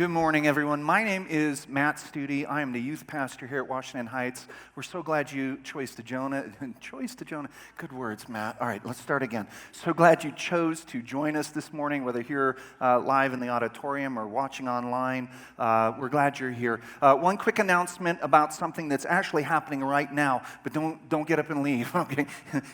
Good morning, everyone. My name is Matt Studi. I am the youth pastor here at Washington Heights. We're so glad you chose to Jonah. Good words, Matt. All right, let's start again. So glad you chose to join us this morning, whether here live in the auditorium or watching online. We're glad you're here. One quick announcement about something that's actually happening right now, but don't get up and leave. Okay,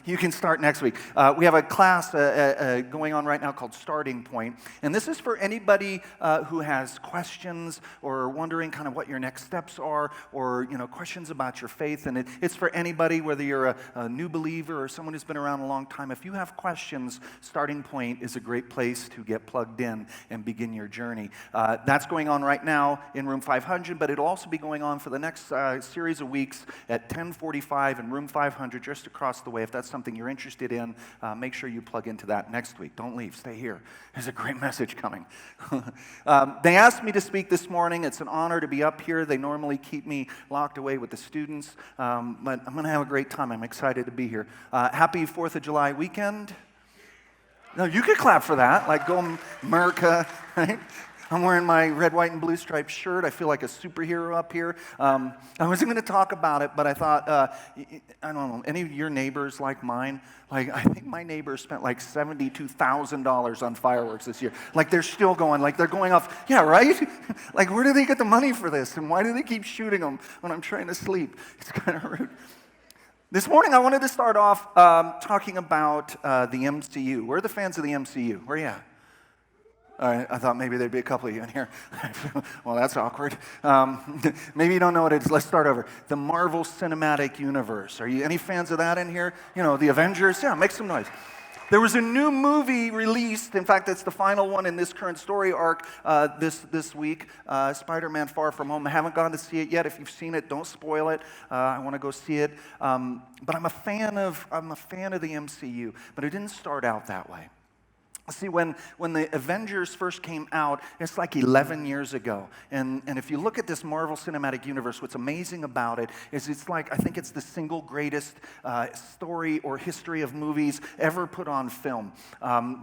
you can start next week. We have a class going on right now called Starting Point, and this is for anybody who has questions or wondering kind of what your next steps are, or questions about your faith. And it's for anybody, whether you're a new believer or someone who's been around a long time. If you have questions, Starting Point is a great place to get plugged in and begin your journey. That's going on right now in room 500, but it'll also be going on for the next series of weeks at 10:45 in room 500, just across the way. If that's something you're interested in, make sure you plug into that next week. Don't leave, stay here. There's a great message coming. They asked me to speak this morning. It's an honor to be up here. They normally keep me locked away with the students, but I'm going to have a great time. I'm excited to be here. Happy 4th of July weekend. No, you could clap for that, like go America, right? I'm wearing my red, white, and blue striped shirt. I feel like a superhero up here. I wasn't going to talk about it, but I thought, I don't know, any of your neighbors like mine? Like, I think my neighbors spent like $72,000 on fireworks this year. Like, they're still going, like they're going off. Yeah, right? Like, where do they get the money for this? And why do they keep shooting them when I'm trying to sleep? It's kind of rude. This morning, I wanted to start off talking about the MCU. Where are the fans of the MCU? Where are you at? All right, I thought maybe there'd be a couple of you in here. Well, that's awkward. Maybe you don't know what it is. Let's start over. The Marvel Cinematic Universe. Are you any fans of that in here? The Avengers? Yeah, make some noise. There was a new movie released. In fact, it's the final one in this current story arc this week, Spider-Man Far From Home. I haven't gone to see it yet. If you've seen it, don't spoil it. I want to go see it. But I'm a fan of the MCU, but it didn't start out that way. See, when the Avengers first came out, it's like 11 years ago. And if you look at this Marvel Cinematic Universe, what's amazing about it is it's like, I think it's the single greatest story or history of movies ever put on film.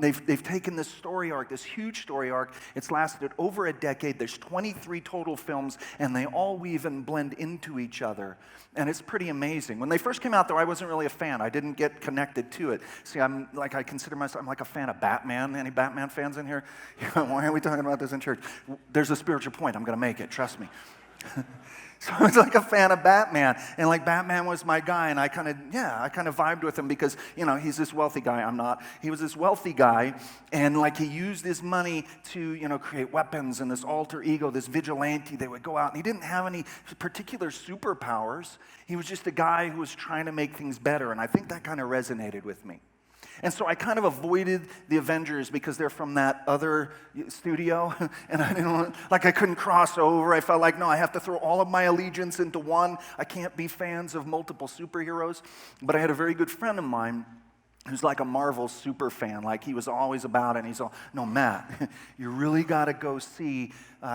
They've taken this story arc, this huge story arc. It's lasted over a decade. There's 23 total films, and they all weave and blend into each other. And it's pretty amazing. When they first came out, though, I wasn't really a fan. I didn't get connected to it. See, I'm like a fan of Batman. Any Batman fans in here? Why are we talking about this in church? There's a spiritual point. I'm going to make it. Trust me. So I was like a fan of Batman, and like Batman was my guy, and I kind of vibed with him because, he's this wealthy guy. I'm not. He was this wealthy guy, and like he used his money to, create weapons and this alter ego, this vigilante. They would go out, and he didn't have any particular superpowers. He was just a guy who was trying to make things better, and I think that kind of resonated with me. And so I kind of avoided the Avengers because they're from that other studio, and I couldn't cross over. I felt like, no, I have to throw all of my allegiance into one. I can't be fans of multiple superheroes. But I had a very good friend of mine who's like a Marvel super fan, like he was always about it, and he's all, no, Matt, you really got to go see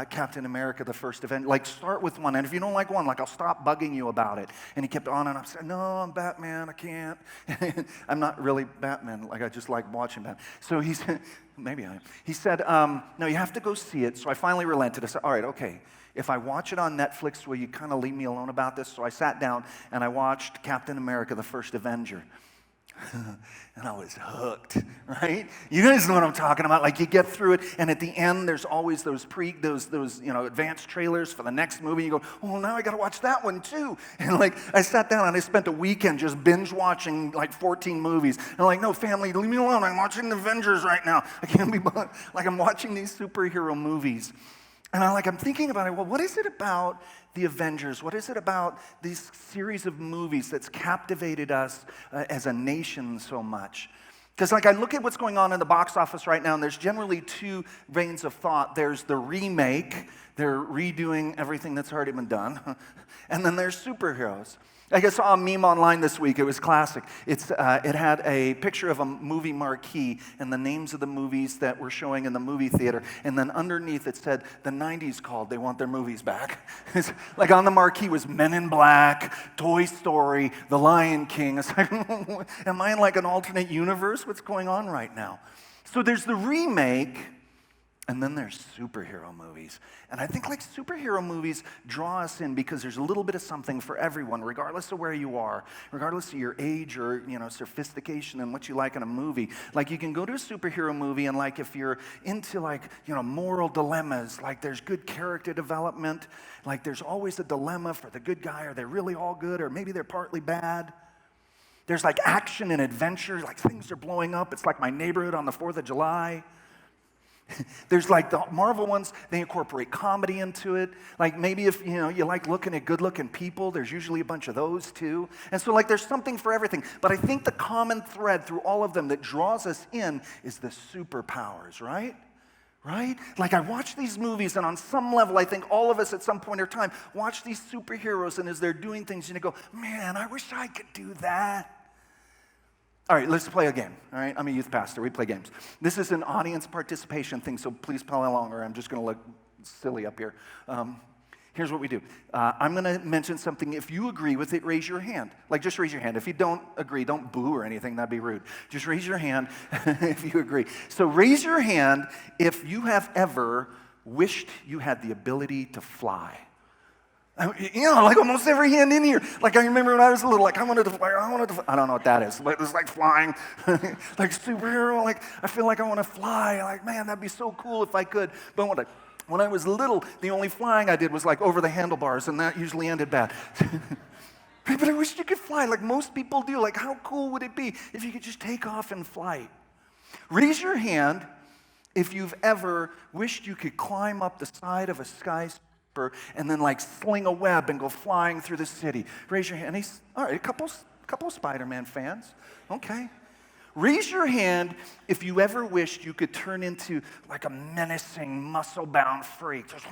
Captain America, the first Avenger. Like, start with one, and if you don't like one, like, I'll stop bugging you about it. And he kept on and on, saying, no, I'm Batman, I can't. I'm not really Batman, like, I just like watching Batman. So he said, maybe I am. He said, no, you have to go see it. So I finally relented. I said, all right, okay. If I watch it on Netflix, will you kind of leave me alone about this? So I sat down, and I watched Captain America, the first Avenger. And I was hooked, right? You guys know what I'm talking about. Like, you get through it, and at the end, there's always those advanced trailers for the next movie. You go, oh, now I got to watch that one too. And like, I sat down and I spent a weekend just binge watching like 14 movies. And I'm like, no, family, leave me alone. I'm watching the Avengers right now. I can't be like I'm watching these superhero movies. And I'm thinking about it, well, what is it about the Avengers? What is it about these series of movies that's captivated us as a nation so much? Because I look at what's going on in the box office right now, and there's generally two veins of thought. There's the remake. They're redoing everything that's already been done. And then there's superheroes. I saw a meme online this week. It was classic. It had a picture of a movie marquee and the names of the movies that were showing in the movie theater. And then underneath it said, the 90s called. They want their movies back. It's like on the marquee was Men in Black, Toy Story, The Lion King. It's like, am I in like an alternate universe? What's going on right now? So there's the remake. And then there's superhero movies. And I think like superhero movies draw us in because there's a little bit of something for everyone, regardless of where you are, regardless of your age or, sophistication and what you like in a movie. Like you can go to a superhero movie and like if you're into like, moral dilemmas, like there's good character development, like there's always a dilemma for the good guy. Are they really all good or maybe they're partly bad? There's like action and adventure, like things are blowing up. It's like My Neighborhood on the 4th of July. There's like the Marvel ones, they incorporate comedy into it. Like maybe if, you like looking at good-looking people, there's usually a bunch of those too. And so like there's something for everything. But I think the common thread through all of them that draws us in is the superpowers, right? Right? Like I watch these movies and on some level I think all of us at some point in time watch these superheroes and as they're doing things and you go, man, I wish I could do that. All right, let's play a game, all right? I'm a youth pastor. We play games. This is an audience participation thing, so please play along or I'm just going to look silly up here. Here's what we do. I'm going to mention something. If you agree with it, raise your hand. Like, just raise your hand. If you don't agree, don't boo or anything. That'd be rude. Just raise your hand if you agree. So raise your hand if you have ever wished you had the ability to fly. Like almost every hand in here. Like I remember when I was little, like I wanted to fly. I don't know what that is. But it's like flying, like superhero. Like I feel like I want to fly. Like man, that'd be so cool if I could. But when I was little, the only flying I did was like over the handlebars, and that usually ended bad. But I wish you could fly, like most people do. Like how cool would it be if you could just take off and fly? Raise your hand if you've ever wished you could climb up the side of a skyscraper and then like sling a web and go flying through the city. Raise your hand. All right, a couple Spider-Man fans. Okay. Raise your hand if you ever wished you could turn into like a menacing, muscle-bound freak. Just,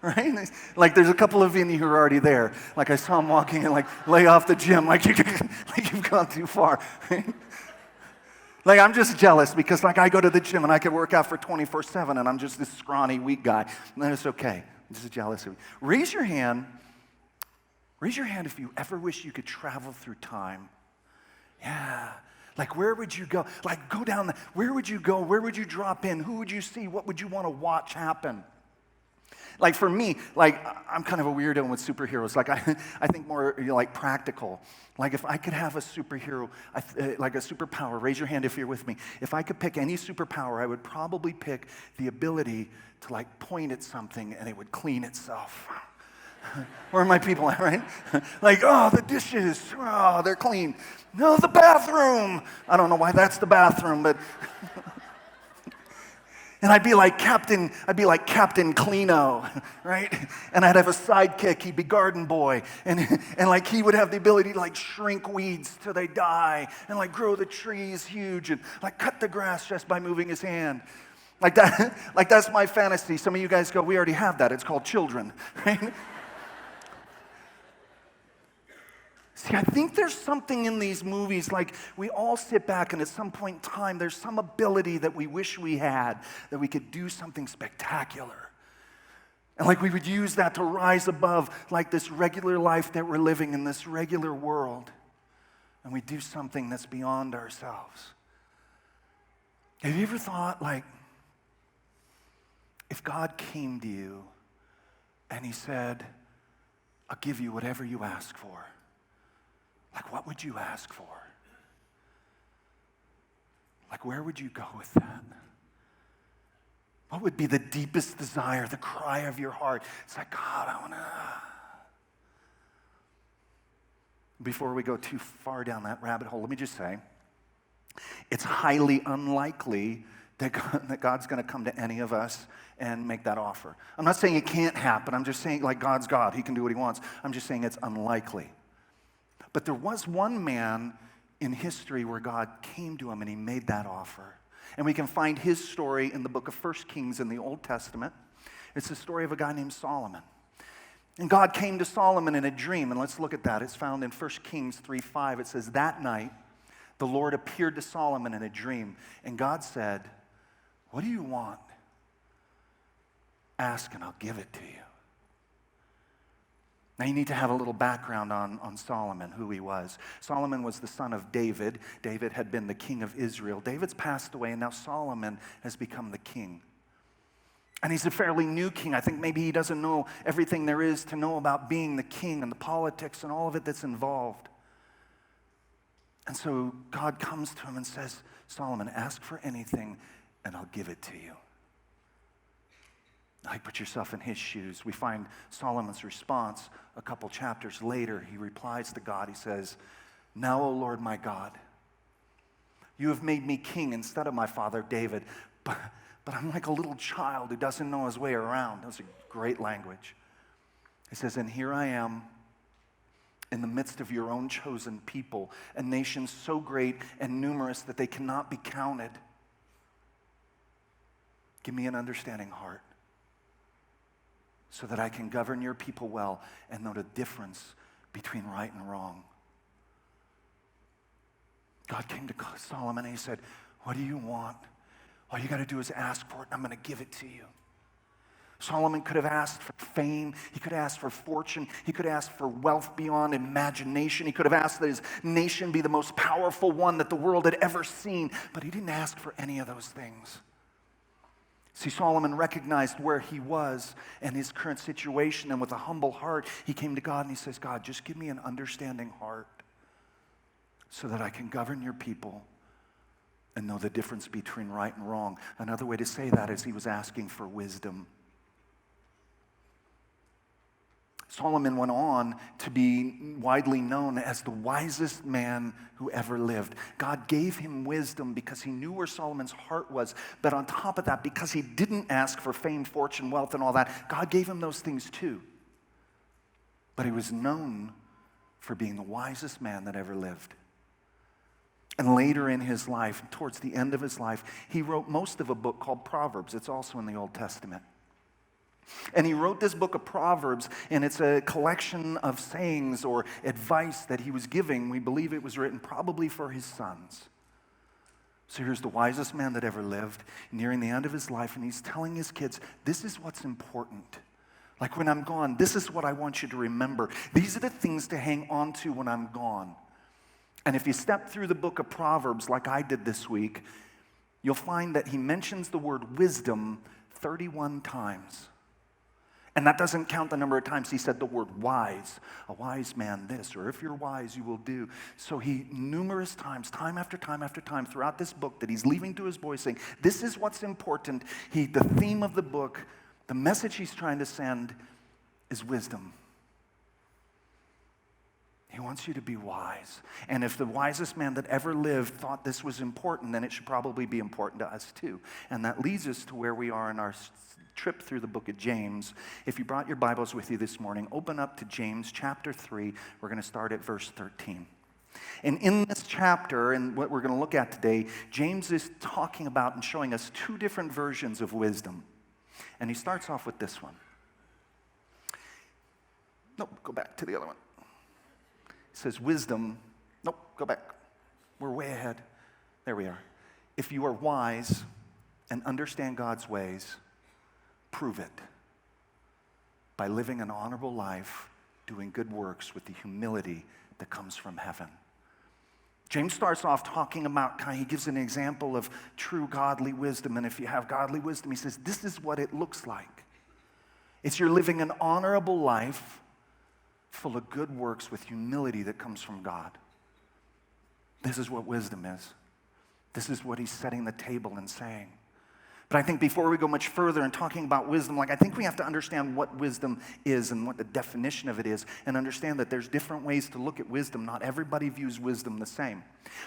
right? Like there's a couple of you who are already there. Like I saw him walking and like lay off the gym like you've gone too far. Right? Like, I'm just jealous because, like, I go to the gym and I can work out for 24/7 and I'm just this scrawny, weak guy. And that's okay. I'm just jealous of you. Raise your hand if you ever wish you could travel through time. Yeah. Like, where would you go? Like, go down where would you go? Where would you drop in? Who would you see? What would you want to watch happen? Like for me, like I'm kind of a weirdo with superheroes. Like I think more like practical. Like if I could have a superhero, like a superpower, raise your hand if you're with me. If I could pick any superpower, I would probably pick the ability to like point at something and it would clean itself. Where are my people at, right? Like, oh, the dishes, oh, they're clean. No, the bathroom. I don't know why that's the bathroom, but... And I'd be like Captain Cleano, right? And I'd have a sidekick, he'd be Garden Boy. And like he would have the ability to like shrink weeds till they die and like grow the trees huge and like cut the grass just by moving his hand. Like that, like that's my fantasy. Some of you guys go, we already have that. It's called children, right? See, I think there's something in these movies, like we all sit back and at some point in time, there's some ability that we wish we had, that we could do something spectacular. And like we would use that to rise above like this regular life that we're living in this regular world. And we do something that's beyond ourselves. Have you ever thought like, if God came to you and he said, I'll give you whatever you ask for. Like, what would you ask for? Like, where would you go with that? What would be the deepest desire, the cry of your heart? It's like, God, I want to... Before we go too far down that rabbit hole, let me just say, it's highly unlikely that God's going to come to any of us and make that offer. I'm not saying it can't happen. I'm just saying, like, God's God. He can do what he wants. I'm just saying it's unlikely. But there was one man in history where God came to him and he made that offer. And we can find his story in the book of 1 Kings in the Old Testament. It's the story of a guy named Solomon. And God came to Solomon in a dream, and let's look at that. It's found in 1 Kings 3:5. It says, that night the Lord appeared to Solomon in a dream, and God said, what do you want? Ask and I'll give it to you. Now you need to have a little background on Solomon, who he was. Solomon was the son of David. David had been the king of Israel. David's passed away, and now Solomon has become the king. And he's a fairly new king. I think maybe he doesn't know everything there is to know about being the king and the politics and all of it that's involved. And so God comes to him and says, Solomon, ask for anything and I'll give it to you. Now, put yourself in his shoes. We find Solomon's response a couple chapters later. He replies to God. He says, now, O Lord my God, you have made me king instead of my father David, but I'm like a little child who doesn't know his way around. That's a great language. He says, and here I am in the midst of your own chosen people, a nation so great and numerous that they cannot be counted. Give me an understanding heart so that I can govern your people well and know the difference between right and wrong. God came to Solomon and he said, what do you want? All you got to do is ask for it, and I'm going to give it to you. Solomon could have asked for fame. He could have asked for fortune. He could have asked for wealth beyond imagination. He could have asked that his nation be the most powerful one that the world had ever seen. But he didn't ask for any of those things. See, Solomon recognized where he was and his current situation, and with a humble heart, he came to God and he says, God, just give me an understanding heart so that I can govern your people and know the difference between right and wrong. Another way to say that is he was asking for wisdom. Solomon went on to be widely known as the wisest man who ever lived. God gave him wisdom because he knew where Solomon's heart was. But on top of that, because he didn't ask for fame, fortune, wealth, and all that, God gave him those things too. But he was known for being the wisest man that ever lived. And later in his life, towards the end of his life, he wrote most of a book called Proverbs. It's also in the Old Testament. And he wrote this book of Proverbs, and it's a collection of sayings or advice that he was giving. We believe it was written probably for his sons. So here's the wisest man that ever lived, nearing the end of his life, and he's telling his kids, this is what's important. Like when I'm gone, this is what I want you to remember. These are the things to hang on to when I'm gone. And if you step through the book of Proverbs like I did this week, you'll find that he mentions the word wisdom 31 times. And that doesn't count the number of times he said the word wise. A wise man this, or if you're wise, you will do. So he, numerous times, time after time after time, throughout this book that he's leaving to his boys saying, this is what's important. The theme of the book, the message he's trying to send is wisdom. He wants you to be wise. And if the wisest man that ever lived thought this was important, then it should probably be important to us too. And that leads us to where we are in our trip through the book of James. If you brought your Bibles with you this morning, open up to James chapter 3. We're going to start at verse 13. And in this chapter, and what we're going to look at today, James is talking about and showing us two different versions of wisdom. And he starts off with this one. Nope, go back to the other one. It says wisdom. Nope, go back. We're way ahead. There we are. If you are wise and understand God's ways, prove it by living an honorable life, doing good works with the humility that comes from heaven. James starts off talking about, he gives an example of true godly wisdom. And if you have godly wisdom, he says, this is what it looks like. It's you're living an honorable life full of good works with humility that comes from God. This is what wisdom is. This is what he's setting the table and saying. But I think before we go much further in talking about wisdom, I think we have to understand what wisdom is and what the definition of it is, and understand that there's different ways to look at wisdom. Not everybody views wisdom the same.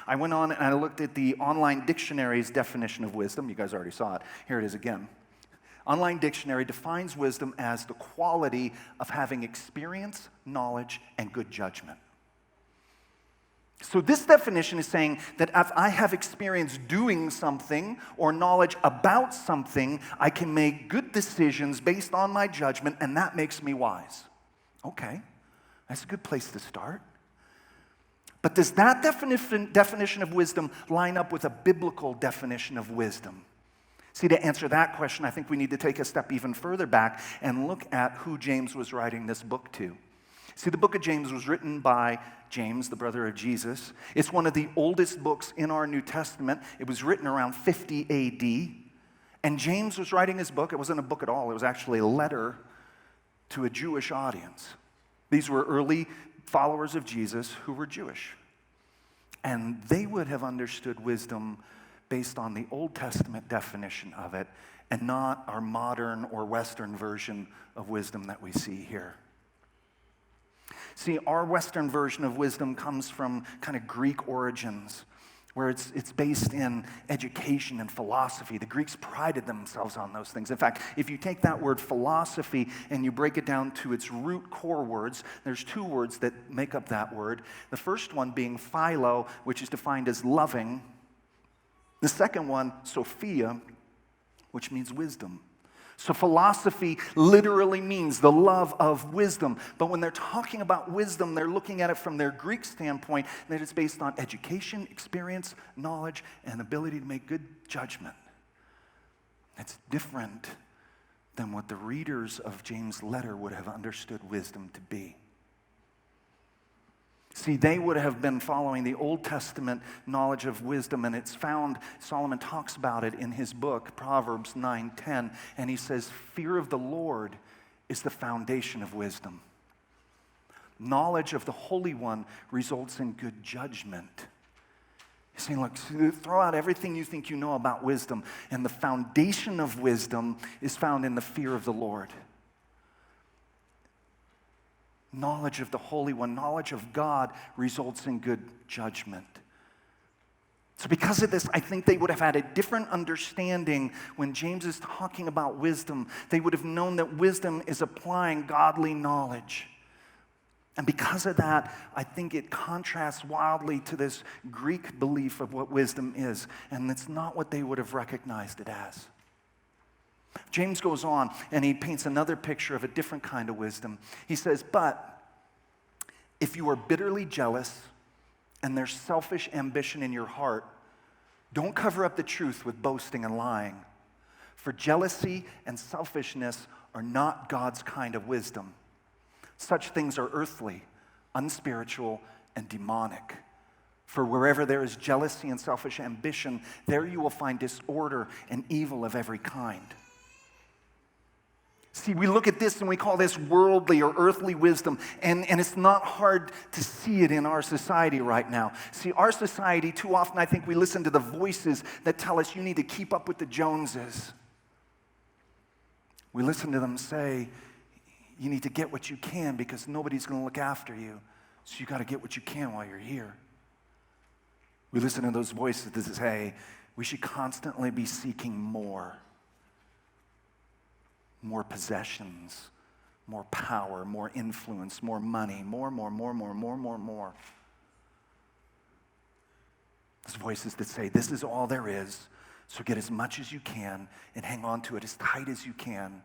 I went on and I looked at the online dictionary's definition of wisdom. You guys already saw it. Here it is again. Online dictionary defines wisdom as the quality of having experience, knowledge, and good judgment. So this definition is saying that if I have experience doing something or knowledge about something, I can make good decisions based on my judgment, and that makes me wise. Okay, that's a good place to start. But does that definition of wisdom line up with a biblical definition of wisdom? See, to answer that question, I think we need to take a step even further back and look at who James was writing this book to. See, the book of James was written by James, the brother of Jesus. It's one of the oldest books in our New Testament. It was written around 50 AD. And James was writing his book. It wasn't a book at all. It was actually a letter to a Jewish audience. These were early followers of Jesus who were Jewish. And they would have understood wisdom based on the Old Testament definition of it and not our modern or Western version of wisdom that we see here. See, our Western version of wisdom comes from kind of Greek origins, where it's based in education and philosophy. The Greeks prided themselves on those things. In fact, if you take that word philosophy and you break it down to its root core words, there's two words that make up that word. The first one being philo, which is defined as loving. The second one, Sophia, which means wisdom. So philosophy literally means the love of wisdom. But when they're talking about wisdom, they're looking at it from their Greek standpoint, that it's based on education, experience, knowledge, and ability to make good judgment. It's different than what the readers of James' letter would have understood wisdom to be. See, they would have been following the Old Testament knowledge of wisdom, and it's found, Solomon talks about it in his book, Proverbs 9:10, and he says, fear of the Lord is the foundation of wisdom. Knowledge of the Holy One results in good judgment. He's saying, look, throw out everything you think you know about wisdom, and the foundation of wisdom is found in the fear of the Lord. Knowledge of the Holy One, knowledge of God results in good judgment. So because of this, I think they would have had a different understanding when James is talking about wisdom. They would have known that wisdom is applying godly knowledge. And because of that, I think it contrasts wildly to this Greek belief of what wisdom is. And it's not what they would have recognized it as. James goes on and he paints another picture of a different kind of wisdom. He says, but if you are bitterly jealous and there's selfish ambition in your heart, don't cover up the truth with boasting and lying. For jealousy and selfishness are not God's kind of wisdom. Such things are earthly, unspiritual, and demonic. For wherever there is jealousy and selfish ambition, there you will find disorder and evil of every kind. See, we look at this and we call this worldly or earthly wisdom, and it's not hard to see it in our society right now. See, our society, too often I think we listen to the voices that tell us you need to keep up with the Joneses. We listen to them say, you need to get what you can because nobody's going to look after you, so you got to get what you can while you're here. We listen to those voices that say, we should constantly be seeking more. More possessions, more power, more influence, more money, more. There's voices that say, this is all there is, so get as much as you can and hang on to it as tight as you can.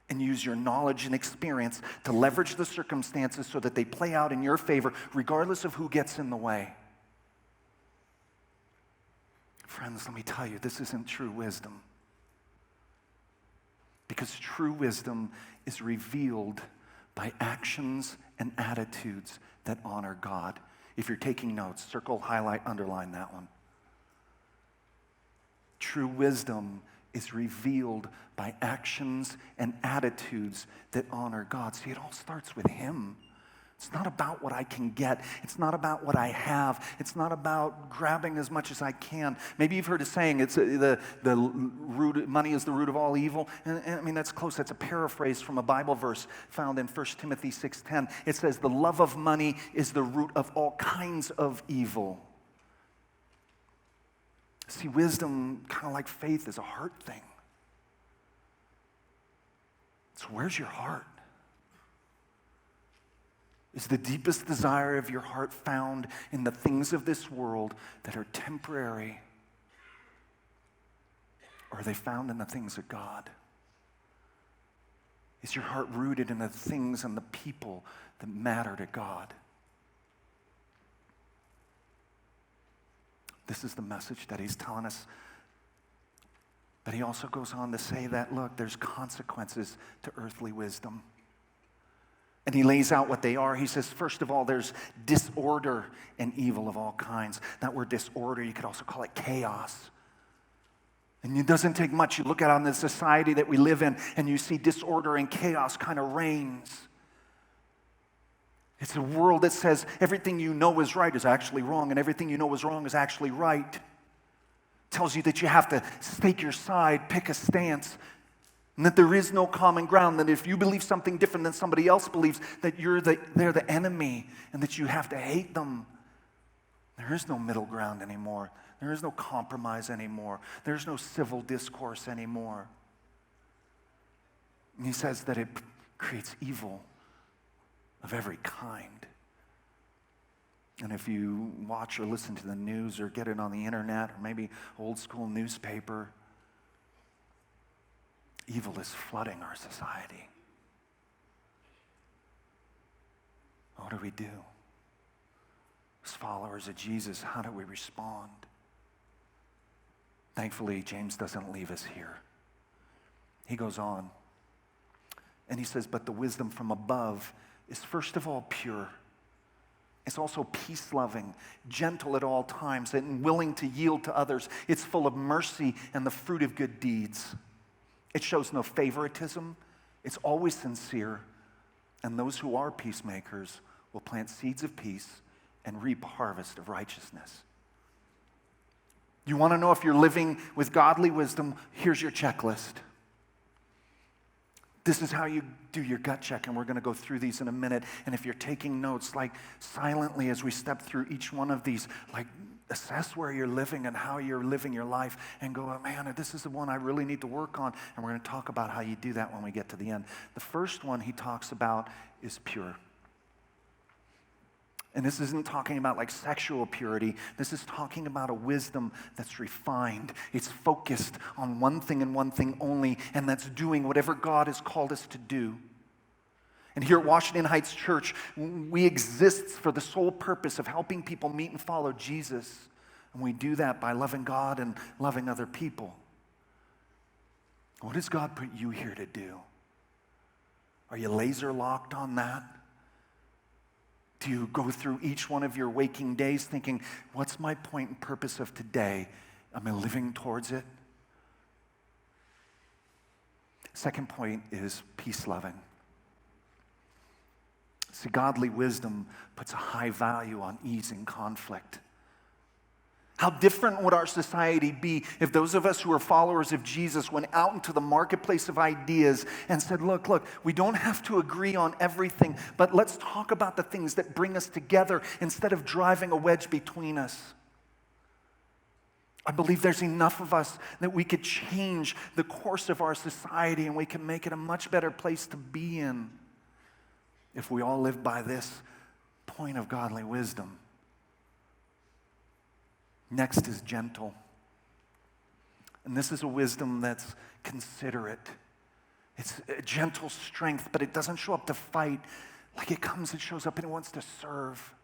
And use your knowledge and experience to leverage the circumstances so that they play out in your favor, regardless of who gets in the way. Friends, let me tell you, this isn't true wisdom. Because true wisdom is revealed by actions and attitudes that honor God. If you're taking notes, circle, highlight, underline that one. True wisdom is revealed by actions and attitudes that honor God. See, it all starts with Him. It's not about what I can get. It's not about what I have. It's not about grabbing as much as I can. Maybe you've heard a saying, it's the root, money is the root of all evil. And I mean, that's close. That's a paraphrase from a Bible verse found in 1 Timothy 6:10. It says, the love of money is the root of all kinds of evil. See, wisdom, kind of like faith, is a heart thing. So where's your heart? Is the deepest desire of your heart found in the things of this world that are temporary? Or are they found in the things of God? Is your heart rooted in the things and the people that matter to God? This is the message that he's telling us. But he also goes on to say that, look, there's consequences to earthly wisdom. And he lays out what they are. He says, first of all, there's disorder and evil of all kinds. That word disorder, you could also call it chaos. And it doesn't take much. You look out on the society that we live in, and you see disorder and chaos kind of reigns. It's a world that says everything you know is right is actually wrong, and everything you know is wrong is actually right. It tells you that you have to stake your side, pick a stance, and that there is no common ground, that if you believe something different than somebody else believes, that they're the enemy, and that you have to hate them. There is no middle ground anymore. There is no compromise anymore. There's no civil discourse anymore. And he says that it creates evil of every kind. And if you watch or listen to the news or get it on the internet or maybe old school newspaper, evil is flooding our society. What do we do? As followers of Jesus, how do we respond? Thankfully, James doesn't leave us here. He goes on, and he says, but the wisdom from above is first of all pure. It's also peace-loving, gentle at all times, and willing to yield to others. It's full of mercy and the fruit of good deeds. It shows no favoritism. It's always sincere. And those who are peacemakers will plant seeds of peace and reap a harvest of righteousness. You want to know if you're living with godly wisdom? Here's your checklist. This is how you do your gut check, and we're going to go through these in a minute. And if you're taking notes, like silently as we step through each one of these, like assess where you're living and how you're living your life and go, oh, man, this is the one I really need to work on. And we're going to talk about how you do that when we get to the end. The first one he talks about is pure. And this isn't talking about like sexual purity. This is talking about a wisdom that's refined. It's focused on one thing and one thing only, and that's doing whatever God has called us to do. And here at Washington Heights Church, we exist for the sole purpose of helping people meet and follow Jesus. And we do that by loving God and loving other people. What has God put you here to do? Are you laser locked on that? Do you go through each one of your waking days thinking, what's my point and purpose of today? Am I living towards it? Second point is peace-loving. See, godly wisdom puts a high value on easing conflict. How different would our society be if those of us who are followers of Jesus went out into the marketplace of ideas and said, look, we don't have to agree on everything, but let's talk about the things that bring us together instead of driving a wedge between us. I believe there's enough of us that we could change the course of our society and we can make it a much better place to be in if we all live by this point of godly wisdom. Next is gentle. And this is a wisdom that's considerate. It's a gentle strength, but it doesn't show up to fight. Like it comes and shows up and it wants to serve.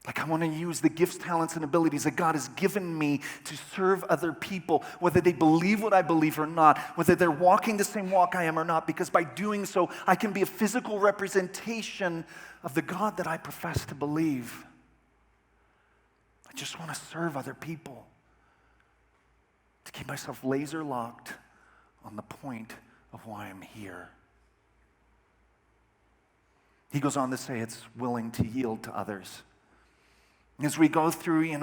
Like I want to use the gifts, talents, and abilities that God has given me to serve other people, whether they believe what I believe or not, whether they're walking the same walk I am or not, because by doing so, I can be a physical representation of the God that I profess to believe. I just want to serve other people, to keep myself laser locked on the point of why I'm here. He goes on to say it's willing to yield to others. As we go through,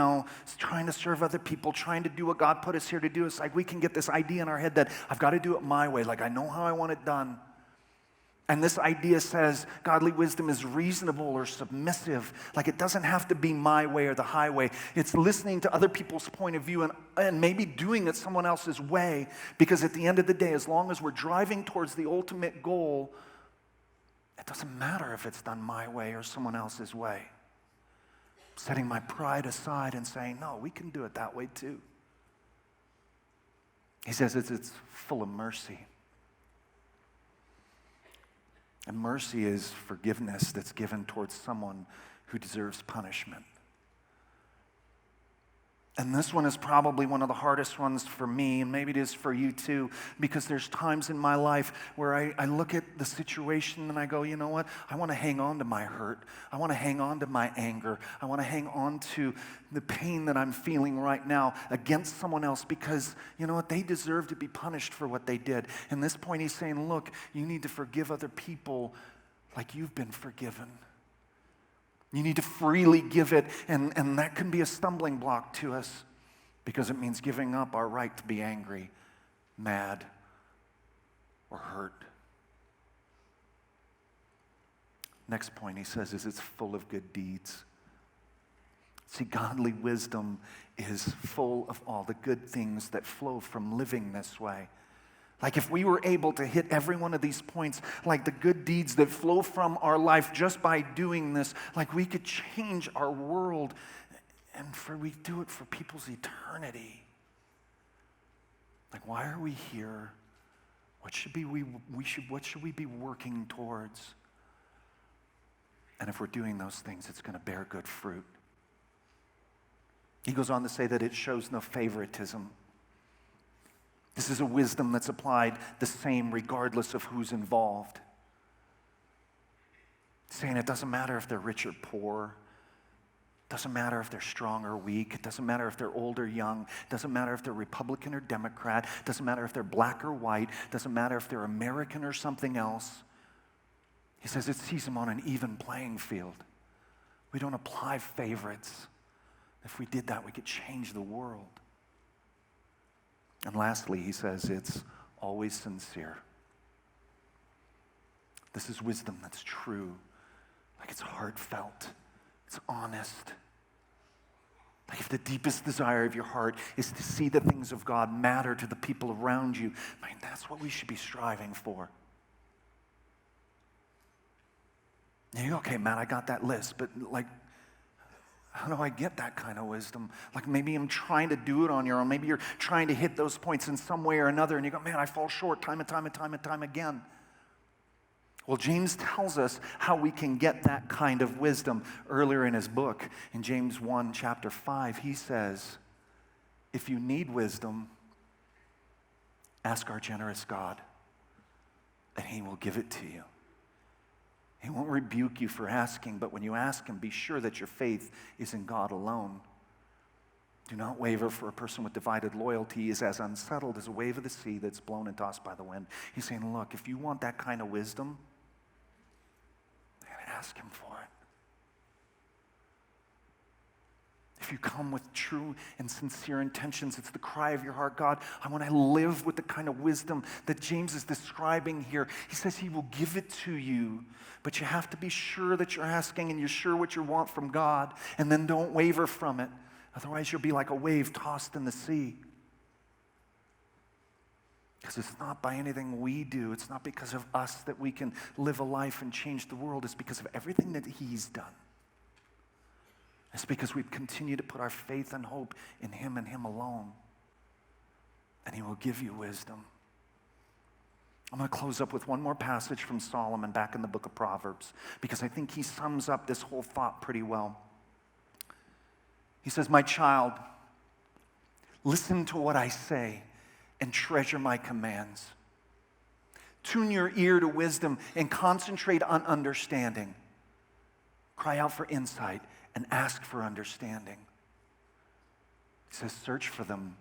trying to serve other people, trying to do what God put us here to do, it's like we can get this idea in our head that I've got to do it my way, like I know how I want it done. And this idea says godly wisdom is reasonable or submissive. Like it doesn't have to be my way or the highway. It's listening to other people's point of view and maybe doing it someone else's way. Because at the end of the day, as long as we're driving towards the ultimate goal, it doesn't matter if it's done my way or someone else's way. Setting my pride aside and saying, no, we can do it that way too. He says it's full of mercy. And mercy is forgiveness that's given towards someone who deserves punishment. And this one is probably one of the hardest ones for me, and maybe it is for you too, because there's times in my life where I look at the situation and I go, you know what? I want to hang on to my hurt. I want to hang on to my anger. I want to hang on to the pain that I'm feeling right now against someone else because, you know what? They deserve to be punished for what they did. And this point he's saying, look, you need to forgive other people like you've been forgiven. You need to freely give it, and that can be a stumbling block to us because it means giving up our right to be angry, mad, or hurt. Next point he says is it's full of good deeds. See, godly wisdom is full of all the good things that flow from living this way. Like if we were able to hit every one of these points, like the good deeds that flow from our life just by doing this, like we could change our world, and we do it for people's eternity. Like, why are we here? What should we be working towards? And if we're doing those things, it's going to bear good fruit. He goes on to say that it shows no favoritism. This is a wisdom that's applied the same regardless of who's involved. Saying it doesn't matter if they're rich or poor. It doesn't matter if they're strong or weak. It doesn't matter if they're old or young. It doesn't matter if they're Republican or Democrat. It doesn't matter if they're black or white. It doesn't matter if they're American or something else. He says it sees them on an even playing field. We don't apply favorites. If we did that, we could change the world. And lastly, he says it's always sincere. This is wisdom that's true. Like it's heartfelt. It's honest. Like if the deepest desire of your heart is to see the things of God matter to the people around you, man, that's what we should be striving for. And you go, okay, Matt, I got that list, but like, how do I get that kind of wisdom? Like maybe I'm trying to do it on your own. Maybe you're trying to hit those points in some way or another, and you go, man, I fall short time and time again. Well, James tells us how we can get that kind of wisdom. Earlier in his book, in James 1, chapter 5, he says, if you need wisdom, ask our generous God, and he will give it to you. He won't rebuke you for asking, but when you ask him, be sure that your faith is in God alone. Do not waver, for a person with divided loyalty is as unsettled as a wave of the sea that's blown and tossed by the wind. He's saying, look, if you want that kind of wisdom, ask him for it. If you come with true and sincere intentions, it's the cry of your heart, God, I want to live with the kind of wisdom that James is describing here. He says he will give it to you, but you have to be sure that you're asking and you're sure what you want from God, and then don't waver from it. Otherwise, you'll be like a wave tossed in the sea. Because it's not by anything we do. It's not because of us that we can live a life and change the world. It's because of everything that he's done. It's because we continue to put our faith and hope in him and him alone. And he will give you wisdom. I'm going to close up with one more passage from Solomon back in the book of Proverbs, because I think he sums up this whole thought pretty well. He says, my child, listen to what I say and treasure my commands. Tune your ear to wisdom and concentrate on understanding. Cry out for insight and ask for understanding. He says, search for them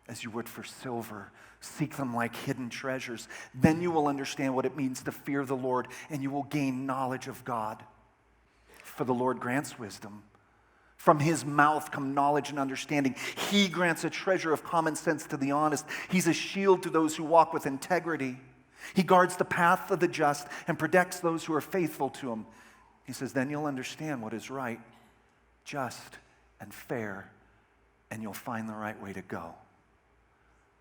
as you would for silver. Seek them like hidden treasures. Then you will understand what it means to fear the Lord, and you will gain knowledge of God. For the Lord grants wisdom. From his mouth come knowledge and understanding. He grants a treasure of common sense to the honest. He's a shield to those who walk with integrity. He guards the path of the just and protects those who are faithful to him. He says, then you'll understand what is right, just, and fair, and you'll find the right way to go.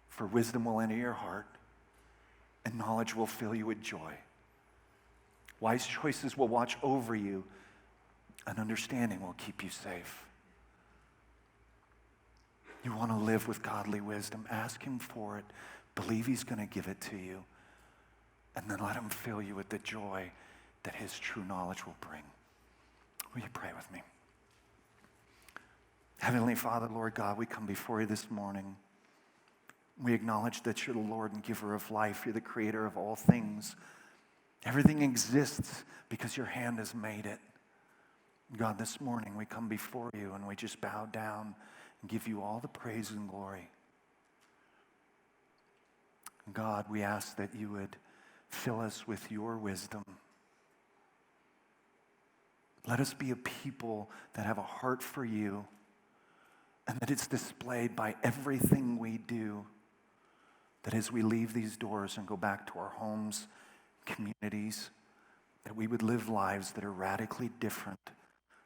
For wisdom will enter your heart, and knowledge will fill you with joy. Wise choices will watch over you, and understanding will keep you safe. You want to live with godly wisdom, ask him for it. Believe he's going to give it to you. And then let him fill you with the joy that his true knowledge will bring. Will you pray with me? Heavenly Father, Lord God, we come before you this morning. We acknowledge that you're the Lord and giver of life. You're the creator of all things. Everything exists because your hand has made it. God, this morning we come before you and we just bow down and give you all the praise and glory. God, we ask that you would fill us with your wisdom. Let us be a people that have a heart for you and that it's displayed by everything we do. That as we leave these doors and go back to our homes, communities, that we would live lives that are radically different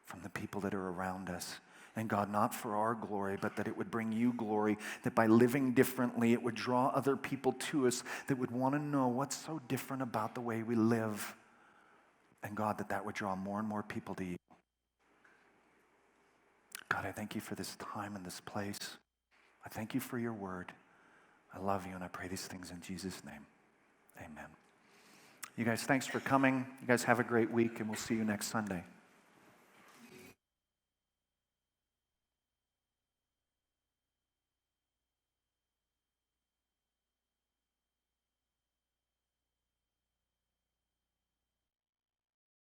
from the people that are around us. And God, not for our glory, but that it would bring you glory, that by living differently, it would draw other people to us that would want to know what's so different about the way we live. And God, that would draw more and more people to you. God, I thank you for this time and this place. I thank you for your word. I love you, and I pray these things in Jesus' name. Amen. You guys, thanks for coming. You guys have a great week, and we'll see you next Sunday.